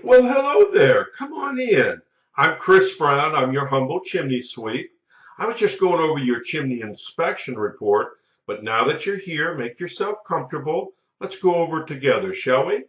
Well, hello there. Come on in. I'm Chris Brown. I'm your humble chimney sweep. I was just going over your chimney inspection report, but now that you're here, make yourself comfortable. Let's go over it together, shall we?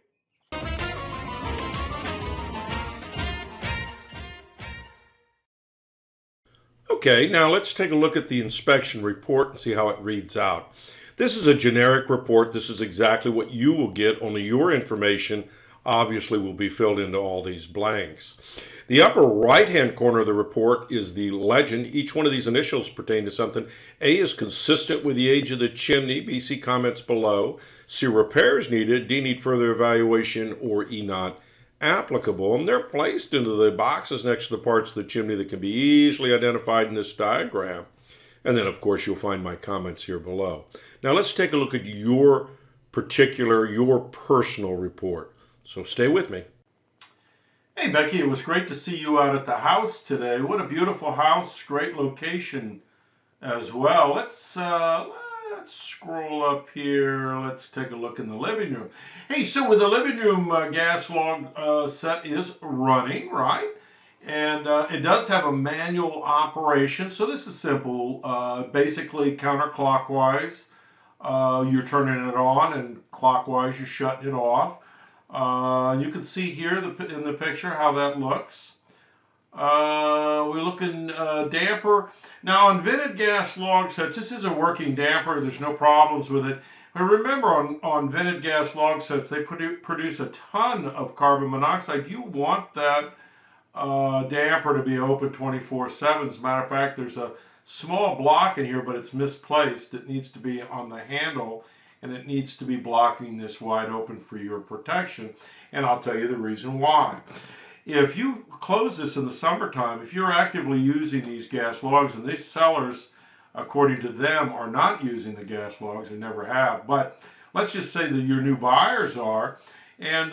Okay, now let's take a look at the inspection report and see how it reads out. This is a generic report. This is exactly what you will get, only your information obviously will be filled into all these blanks. The upper right hand corner of the report is the legend. Each one of these initials pertain to something. A is consistent with the age of the chimney. B, see comments below. C, repairs needed. D, need further evaluation. Or E, not applicable. And they're placed into the boxes next to the parts of the chimney that can be easily identified in this diagram. And then, of course, you'll find my comments here below. Now, let's take a look at your personal report. So stay with me. Hey, Becky, it was great to see you out at the house today. What a beautiful house, great location as well. Let's scroll up here. Let's take a look in the living room. Hey, so with the living room gas log set is running, right? And it does have a manual operation, so this is simple. Basically, counterclockwise, you're turning it on, and clockwise, you're shutting it off. You can see here in the picture how that looks. We're looking damper. Now on vented gas log sets, this is a working damper. There's no problems with it. But remember, on vented gas log sets, they produce a ton of carbon monoxide. You want that damper to be open 24/7. As a matter of fact, there's a small block in here, but it's misplaced. It needs to be on the handle, and it needs to be blocking this wide open for your protection. And I'll tell you the reason why. If you close this in the summertime, if you're actively using these gas logs, and these sellers, according to them, are not using the gas logs and never have, but let's just say that your new buyers are, and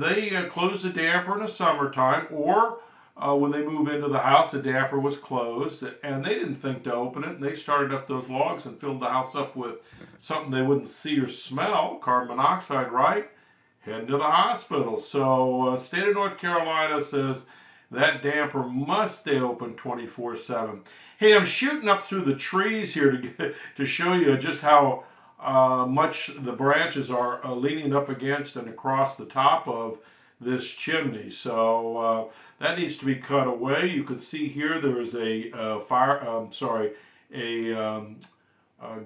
they close the damper in the summertime, or when they move into the house, the damper was closed, and they didn't think to open it, and they started up those logs and filled the house up with something they wouldn't see or smell, carbon monoxide, right? Heading to the hospital. So state of North Carolina says that damper must stay open 24/7. Hey, I'm shooting up through the trees here to show you just how much the branches are leaning up against and across the top of this chimney. So that needs to be cut away. You can see here there is a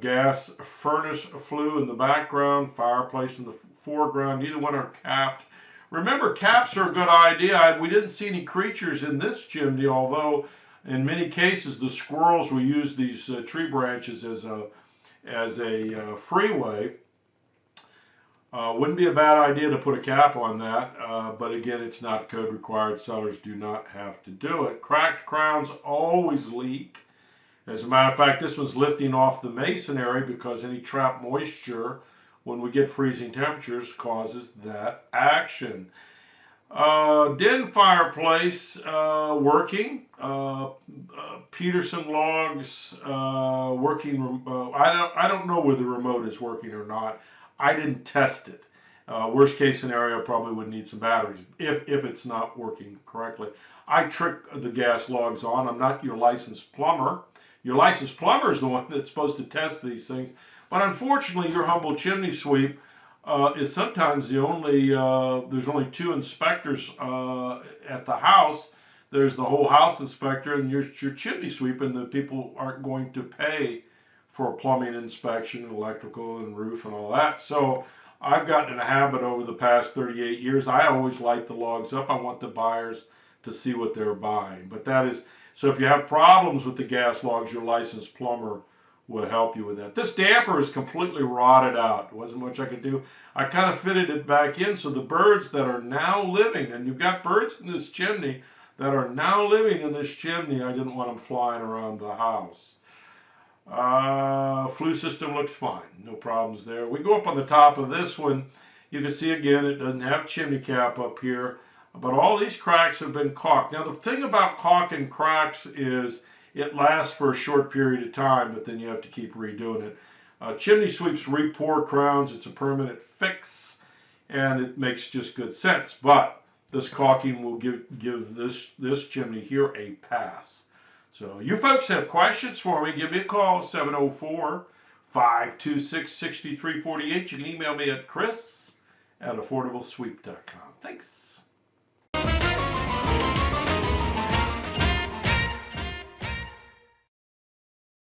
gas furnace flue in the background, fireplace in the foreground. Neither one are capped. Remember, caps are a good idea. We didn't see any creatures in this chimney, although in many cases the squirrels will use these tree branches as a freeway. Wouldn't be a bad idea to put a cap on that, but again, it's not code required. Sellers do not have to do it. Cracked crowns always leak. As a matter of fact, this one's lifting off the masonry because any trapped moisture when we get freezing temperatures causes that action. Den fireplace working. Peterson logs working. I don't know whether the remote is working or not. I didn't test it. Worst case scenario, probably would need some batteries if it's not working correctly. I trick the gas logs on. I'm not your licensed plumber. Your licensed plumber is the one that's supposed to test these things. But unfortunately, your humble chimney sweep is sometimes the only, there's only two inspectors at the house. There's the whole house inspector and your chimney sweep, and the people aren't going to pay for plumbing inspection, electrical and roof and all that. So I've gotten in a habit over the past 38 years. I always light the logs up. I want the buyers to see what they're buying. But that is, so if you have problems with the gas logs, your licensed plumber will help you with that. This damper is completely rotted out. There wasn't much I could do. I kind of fitted it back in so the birds that are now living, and you've got birds in this chimney that are now living in this chimney, I didn't want them flying around the house. Flue system looks fine. No problems there. We go up on the top of this one. You can see again it doesn't have chimney cap up here, but all these cracks have been caulked. Now the thing about caulk and cracks is it lasts for a short period of time, but then you have to keep redoing it. Chimney sweeps re-pour crowns. It's a permanent fix, and it makes just good sense. But this caulking will give this chimney here a pass. So you folks have questions for me, give me a call, 704-526-6348. You can email me at chris@affordablesweep.com. Thanks.